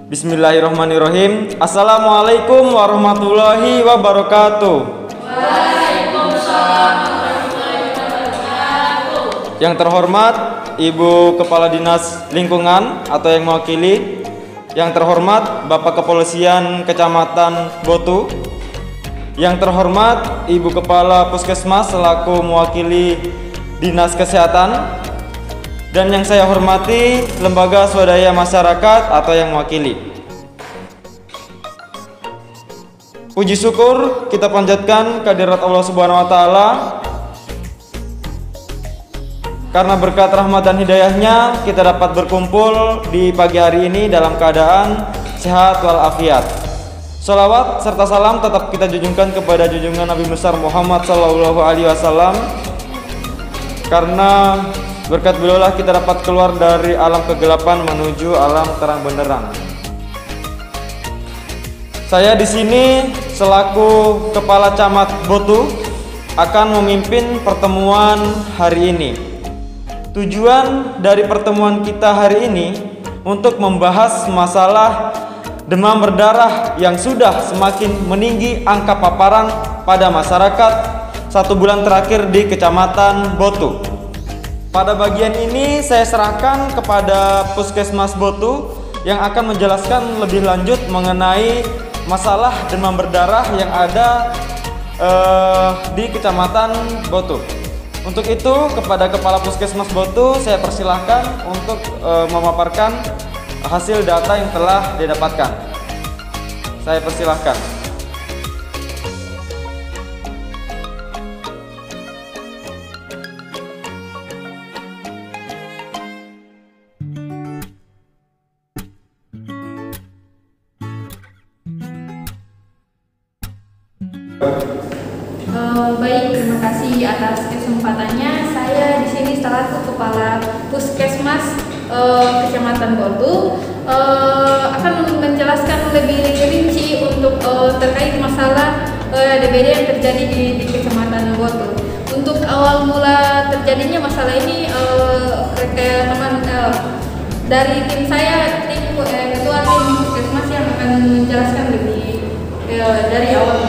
Bismillahirrahmanirrahim. Assalamualaikum warahmatullahi wabarakatuh. Waalaikumsalam warahmatullahi wabarakatuh. Yang terhormat Ibu Kepala Dinas Lingkungan atau yang mewakili, yang terhormat Bapak Kepolisian Kecamatan Botu, yang terhormat Ibu Kepala Puskesmas selaku mewakili Dinas Kesehatan, dan yang saya hormati lembaga swadaya masyarakat atau yang mewakili. Puji syukur kita panjatkan kehadirat Allah Subhanahu wa taala karena berkat rahmat dan hidayahnya kita dapat berkumpul di pagi hari ini dalam keadaan sehat walafiat. Sholawat serta salam tetap kita junjungkan kepada junjungan Nabi besar Muhammad SAW, karena berkat beliaulah kita dapat keluar dari alam kegelapan menuju alam terang benderang. Saya di sini selaku Kepala Camat Botu akan memimpin pertemuan hari ini. Tujuan dari pertemuan kita hari ini untuk membahas masalah demam berdarah yang sudah semakin meninggi angka paparan pada masyarakat 1 bulan terakhir di Kecamatan Botu. Pada bagian ini saya serahkan kepada Puskesmas Botu yang akan menjelaskan lebih lanjut mengenai masalah demam berdarah yang ada di Kecamatan Botu. Untuk itu kepada Kepala Puskesmas Botu saya persilahkan untuk memaparkan hasil data yang telah didapatkan. Saya persilahkan. Baik, terima kasih atas kesempatannya. Saya di sini selaku Kepala Puskesmas Kecamatan Botu akan menjelaskan lebih rinci untuk terkait masalah DBD yang terjadi di Kecamatan Botu. Untuk awal mula terjadinya masalah ini teman dari tim saya, ketua tim Puskesmas yang akan menjelaskan lebih dari awal.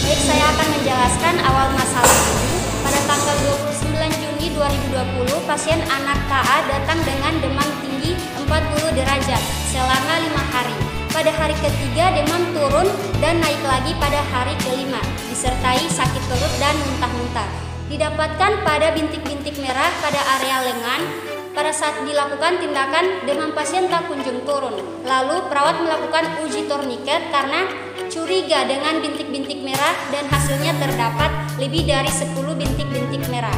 Baik, saya akan menjelaskan awal masalah ini. Pada tanggal 29 Juni 2020, pasien anak KA datang dengan demam tinggi 40 derajat selama 5 hari. Pada hari ketiga demam turun dan naik lagi pada hari kelima, disertai sakit perut dan muntah-muntah. Didapatkan pada bintik-bintik merah pada area lengan. Pada saat dilakukan tindakan, demam pasien tak kunjung turun. Lalu perawat melakukan uji torniket karena curiga dengan bintik-bintik merah dan hasilnya terdapat lebih dari 10 bintik-bintik merah.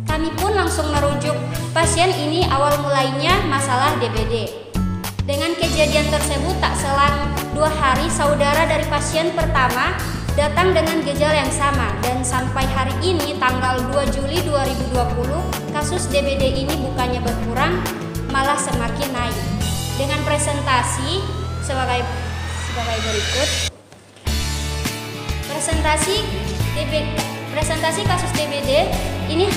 Kami pun langsung merujuk pasien ini awal mulainya masalah DBD. Dengan kejadian tersebut tak selang 2 hari saudara dari pasien pertama datang dengan gejala yang sama, dan sampai hari ini tanggal 2 Juli 2020 kasus DBD ini bukannya berkurang malah semakin naik. Dengan presentasi sebagai berikut. Presentasi kasus DBD ini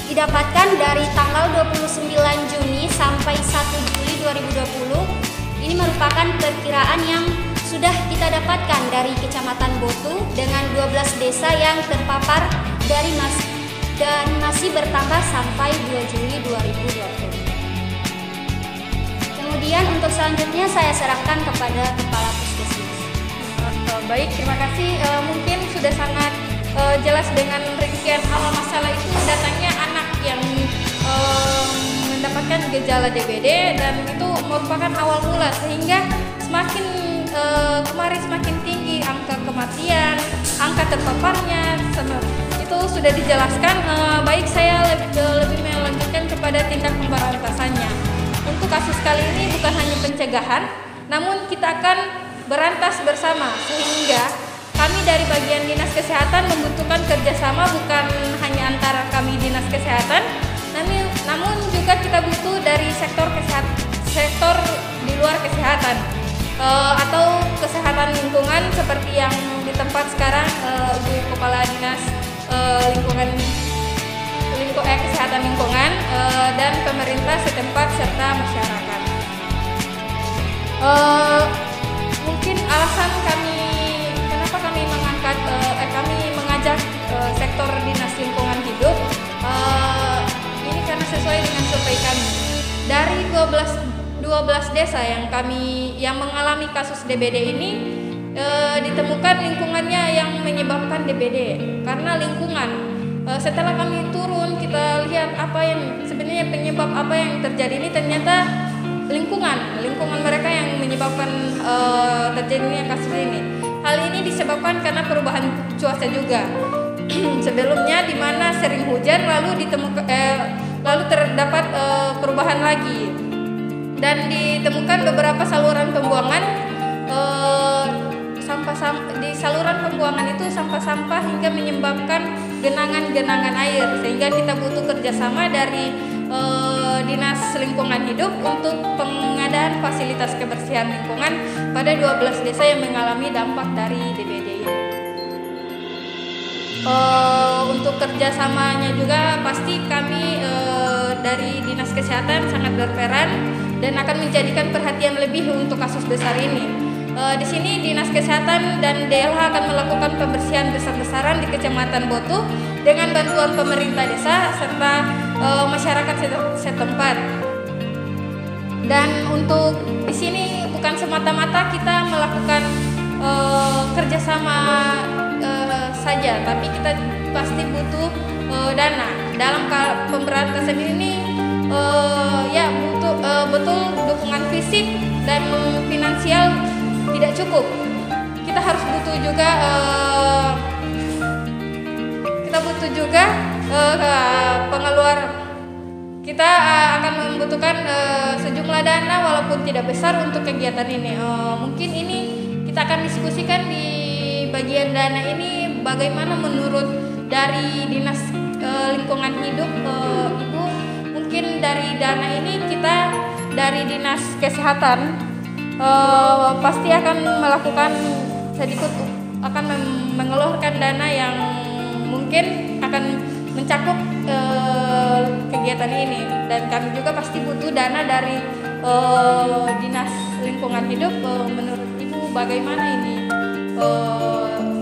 didapatkan dari tanggal 29 Juni sampai 1 Juli 2020. Ini merupakan perkiraan yang sudah kita dapatkan dari Kecamatan Botu dengan 12 desa yang terpapar dan masih bertambah sampai 2 Juli 2020. Kemudian untuk selanjutnya saya serahkan kepada Kepala Puskesmas. Baik, terima kasih. Mungkin sudah sangat jelas dengan rincian awal masalah itu datangnya anak yang mendapatkan gejala DBD, dan itu merupakan awal mula sehingga kemarin semakin tinggi angka kematian, angka terpaparnya, itu sudah dijelaskan. Baik, saya lebih melanjutkan kepada tindak pemberantasannya. Untuk kasus kali ini bukan hanya pencegahan, namun kita akan berantas bersama, sehingga kami dari bagian Dinas Kesehatan membutuhkan kerjasama bukan hanya antara kami Dinas Kesehatan, namun juga kita butuh dari sektor di luar kesehatan atau kesehatan lingkungan seperti yang di tempat sekarang Ibu Kepala Dinas Kesehatan Lingkungan dan pemerintah setempat serta masyarakat. Mungkin alasan kenapa kami mengajak sektor dinas lingkungan hidup ini karena sesuai dengan survei kami. Dari 12 desa yang mengalami kasus DBD ini ditemukan lingkungannya yang menyebabkan DBD karena lingkungan. Setelah kami turun, kita lihat apa yang sebenarnya penyebab apa yang terjadi ini, ternyata lingkungan mereka yang menyebabkan terjadinya kasus ini. Hal ini disebabkan karena perubahan cuaca juga. Sebelumnya di mana sering hujan lalu terdapat perubahan lagi, dan ditemukan beberapa saluran pembuangan di saluran pembuangan itu sampah-sampah hingga menyebabkan genangan air, sehingga kita butuh kerjasama dari Dinas Lingkungan Hidup untuk pengadaan fasilitas kebersihan lingkungan pada 12 desa yang mengalami dampak dari DBD ini. Untuk kerjasamanya juga pasti kami dari Dinas Kesehatan sangat berperan dan akan menjadikan perhatian lebih untuk kasus besar ini. Di sini Dinas Kesehatan dan DLH akan melakukan pembersihan besar-besaran di Kecamatan Botu dengan bantuan pemerintah desa serta masyarakat setempat. Dan untuk di sini bukan semata-mata kita melakukan kerjasama saja, tapi kita pasti butuh dana. Dalam pemberantasan ini butuh betul dukungan fisik dan finansial tidak cukup. Kita harus butuh juga kita akan membutuhkan sejumlah dana walaupun tidak besar untuk kegiatan ini. Mungkin ini kita akan diskusikan di bagian dana ini, bagaimana menurut dari Dinas Lingkungan Hidup, Ibu. Mungkin dari dana ini kita dari Dinas Kesehatan pasti akan mengeluarkan dana yang mungkin akan mencakup kegiatan ini, dan kami juga pasti butuh dana dari Dinas Lingkungan Hidup. Menurut Ibu bagaimana ini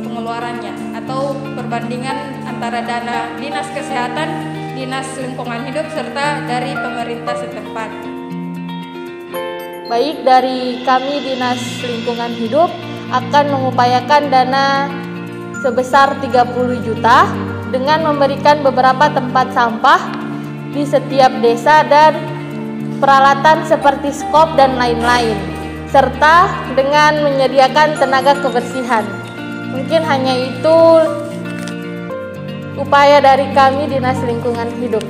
pengeluarannya atau perbandingan antara dana Dinas Kesehatan, Dinas Lingkungan Hidup serta dari pemerintah setempat? Baik, dari kami Dinas Lingkungan Hidup akan mengupayakan dana sebesar 30 juta dengan memberikan beberapa tempat sampah di setiap desa dan peralatan seperti skop dan lain-lain, serta dengan menyediakan tenaga kebersihan. Mungkin hanya itu upaya dari kami Dinas Lingkungan Hidup.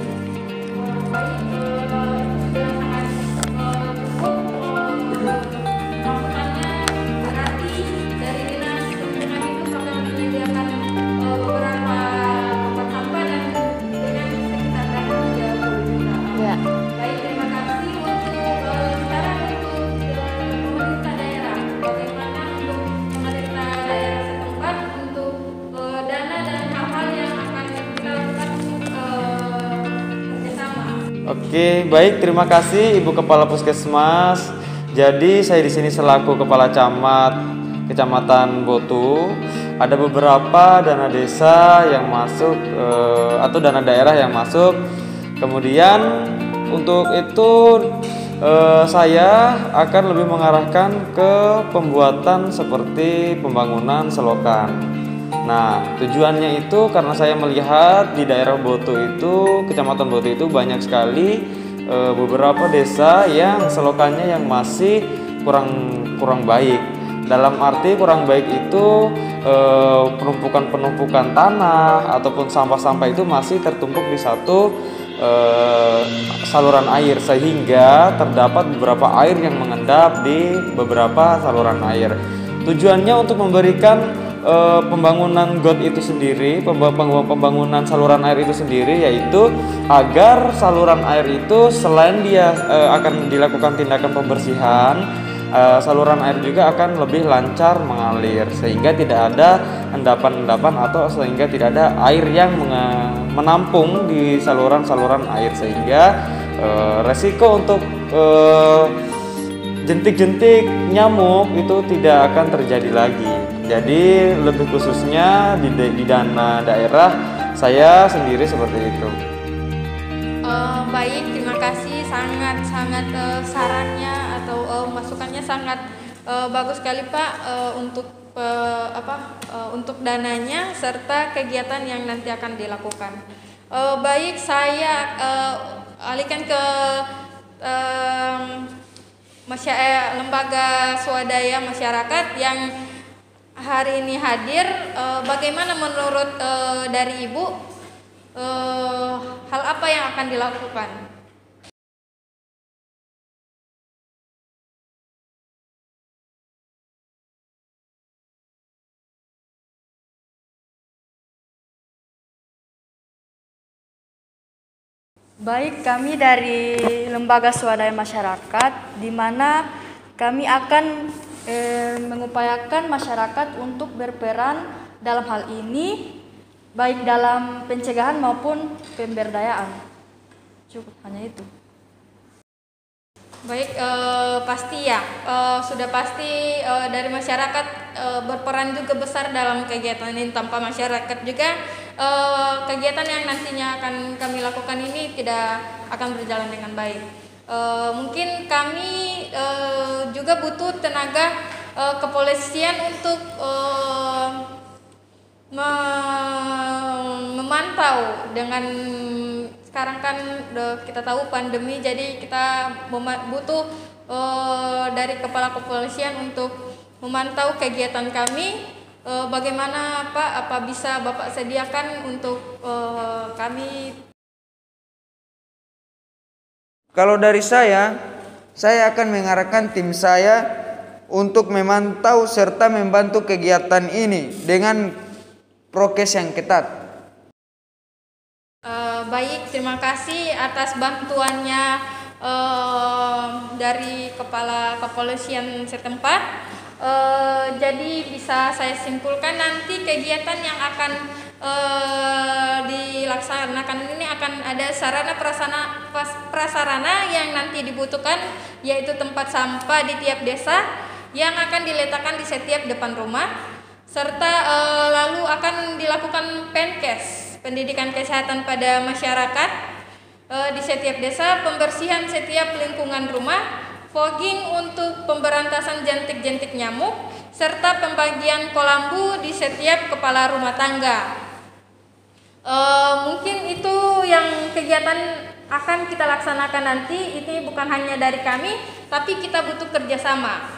Oke, baik, terima kasih Ibu Kepala Puskesmas. Jadi saya di sini selaku Kepala Camat Kecamatan Botu. Ada beberapa dana desa yang masuk atau dana daerah yang masuk. Kemudian untuk itu saya akan lebih mengarahkan ke pembuatan seperti pembangunan selokan. Nah, tujuannya itu karena saya melihat di daerah Botu itu, Kecamatan Botu itu banyak sekali beberapa desa yang selokannya yang masih kurang baik. Dalam arti kurang baik itu penumpukan tanah ataupun sampah-sampah itu masih tertumpuk di satu saluran air, sehingga terdapat beberapa air yang mengendap di beberapa saluran air. Tujuannya untuk memberikan pembangunan got itu sendiri, pembangunan saluran air itu sendiri, yaitu agar saluran air itu selain dia akan dilakukan tindakan pembersihan, saluran air juga akan lebih lancar mengalir, sehingga tidak ada endapan-endapan atau sehingga tidak ada air yang menampung di saluran-saluran air, sehingga resiko untuk jentik-jentik nyamuk itu tidak akan terjadi lagi. Jadi lebih khususnya di dana daerah saya sendiri seperti itu. Baik, terima kasih sangat sarannya atau masukannya sangat bagus sekali Pak untuk dananya serta kegiatan yang nanti akan dilakukan. Baik, saya alihkan ke lembaga swadaya masyarakat yang hari ini hadir. Bagaimana menurut dari Ibu, hal apa yang akan dilakukan? Baik, kami dari Lembaga Swadaya Masyarakat, di mana kami akan mengupayakan masyarakat untuk berperan dalam hal ini, baik dalam pencegahan maupun pemberdayaan. Cukup hanya itu. Baik, pasti ya, sudah pasti dari masyarakat berperan juga besar dalam kegiatan ini. Tanpa masyarakat juga kegiatan yang nantinya akan kami lakukan ini tidak akan berjalan dengan baik. Mungkin kami juga butuh tenaga kepolisian untuk memantau. Dengan sekarang kan kita tahu pandemi, jadi kita butuh dari kepala kepolisian untuk memantau kegiatan kami. Bagaimana Pak, apa bisa Bapak sediakan untuk kami? Kalau dari saya akan mengarahkan tim saya untuk memantau serta membantu kegiatan ini dengan prokes yang ketat. Baik, terima kasih atas bantuannya dari kepala kepolisian setempat. Jadi bisa saya simpulkan nanti kegiatan yang akan dilaksanakan ini akan ada sarana prasarana yang nanti dibutuhkan, yaitu tempat sampah di tiap desa yang akan diletakkan di setiap depan rumah, serta lalu akan dilakukan penkes, pendidikan kesehatan pada masyarakat di setiap desa, pembersihan setiap lingkungan rumah, fogging untuk pemberantasan jentik-jentik nyamuk, serta pembagian kolambu di setiap kepala rumah tangga. Mungkin itu yang kegiatan akan kita laksanakan nanti. Ini bukan hanya dari kami, tapi kita butuh kerjasama.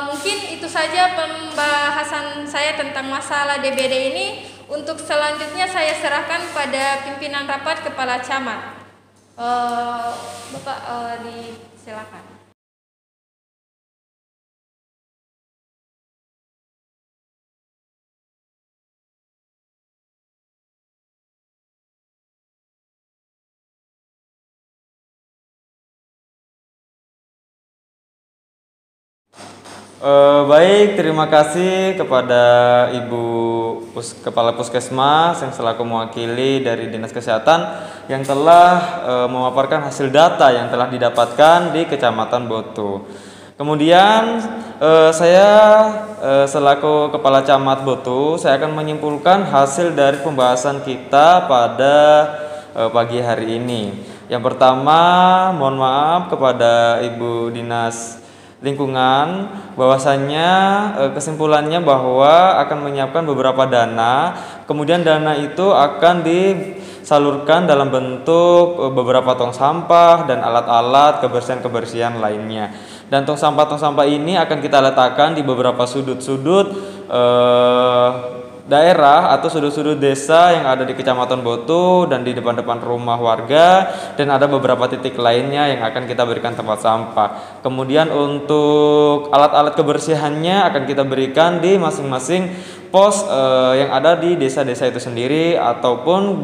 Mungkin itu saja pembahasan saya tentang masalah DBD ini. Untuk selanjutnya saya serahkan pada pimpinan rapat kepala camat. Bapak silakan. Baik, terima kasih kepada Ibu Kepala Puskesmas yang selaku mewakili dari Dinas Kesehatan yang telah memaparkan hasil data yang telah didapatkan di Kecamatan Botu. Kemudian saya selaku Kepala Camat Botu, saya akan menyimpulkan hasil dari pembahasan kita pada pagi hari ini. Yang pertama, mohon maaf kepada Ibu Dinas Lingkungan, bahwasannya kesimpulannya bahwa akan menyiapkan beberapa dana, kemudian dana itu akan disalurkan dalam bentuk beberapa tong sampah dan alat-alat kebersihan lainnya. Dan tong sampah ini akan kita letakkan di beberapa sudut-sudut daerah atau sudut-sudut desa yang ada di Kecamatan Botu dan di depan-depan rumah warga, dan ada beberapa titik lainnya yang akan kita berikan tempat sampah. Kemudian untuk alat-alat kebersihannya akan kita berikan di masing-masing pos yang ada di desa-desa itu sendiri ataupun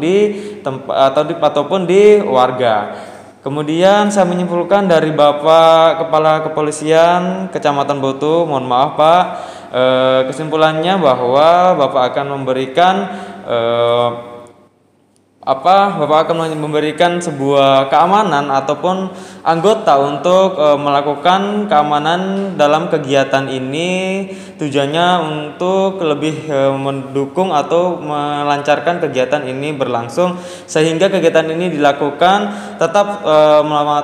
di warga. Kemudian saya menyimpulkan dari Bapak Kepala Kepolisian Kecamatan Botu, mohon maaf Pak, kesimpulannya bahwa Bapak akan memberikan Bapak akan memberikan sebuah keamanan ataupun anggota untuk melakukan keamanan dalam kegiatan ini. Tujuannya untuk lebih mendukung atau melancarkan kegiatan ini berlangsung, sehingga kegiatan ini dilakukan tetap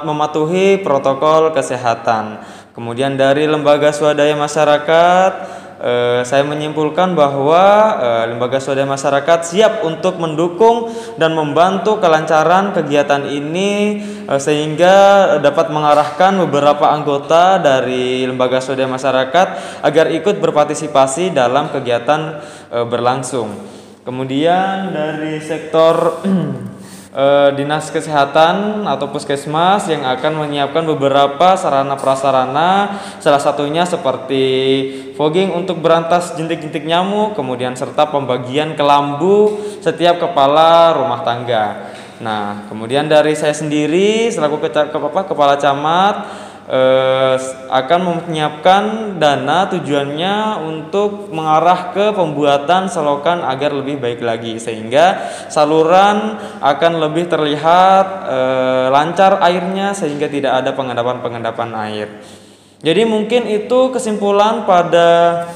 mematuhi protokol kesehatan. Kemudian dari lembaga swadaya masyarakat, saya menyimpulkan bahwa lembaga swadaya masyarakat siap untuk mendukung dan membantu kelancaran kegiatan ini, sehingga dapat mengarahkan beberapa anggota dari lembaga swadaya masyarakat agar ikut berpartisipasi dalam kegiatan berlangsung. Kemudian dari sektor Dinas Kesehatan atau Puskesmas yang akan menyiapkan beberapa sarana prasarana, salah satunya seperti fogging untuk berantas jentik-jentik nyamuk, kemudian serta pembagian kelambu setiap kepala rumah tangga. Nah, kemudian dari saya sendiri selaku kepala camat akan menyiapkan dana, tujuannya untuk mengarah ke pembuatan selokan agar lebih baik lagi, sehingga saluran akan lebih terlihat lancar airnya, sehingga tidak ada pengendapan air. Jadi mungkin itu kesimpulan pada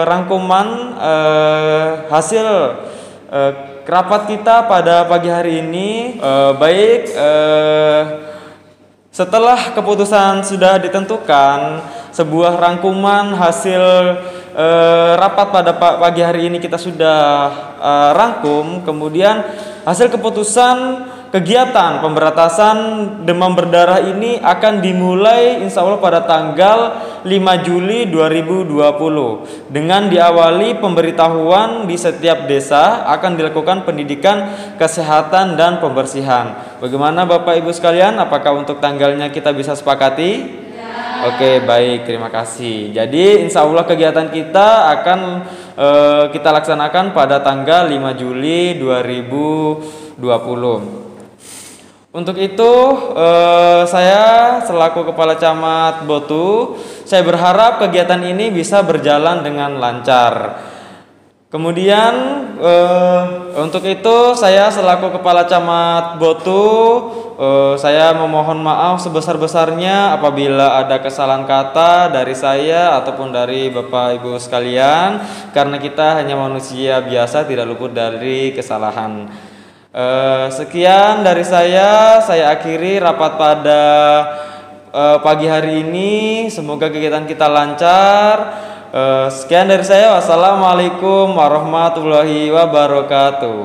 rangkuman hasil rapat kita pada pagi hari ini. Setelah keputusan sudah ditentukan, sebuah rangkuman hasil rapat pada pagi hari ini kita sudah rangkum. Kemudian hasil keputusan kegiatan pemberantasan demam berdarah ini akan dimulai insya Allah pada tanggal 5 Juli 2020 dengan diawali pemberitahuan di setiap desa, akan dilakukan pendidikan kesehatan dan pembersihan. Bagaimana Bapak Ibu sekalian, apakah untuk tanggalnya kita bisa sepakati? Ya. Oke, baik, terima kasih. Jadi insya Allah kegiatan kita akan kita laksanakan pada tanggal 5 Juli 2020. Untuk itu saya selaku Kepala Camat Botu, saya berharap kegiatan ini bisa berjalan dengan lancar. Kemudian untuk itu saya selaku Kepala Camat Botu, saya memohon maaf sebesar-besarnya apabila ada kesalahan kata dari saya ataupun dari Bapak Ibu sekalian, karena kita hanya manusia biasa, tidak luput dari kesalahan. Sekian dari saya akhiri rapat pada pagi hari ini. Semoga kegiatan kita lancar. Sekian dari saya. Wassalamualaikum warahmatullahi wabarakatuh.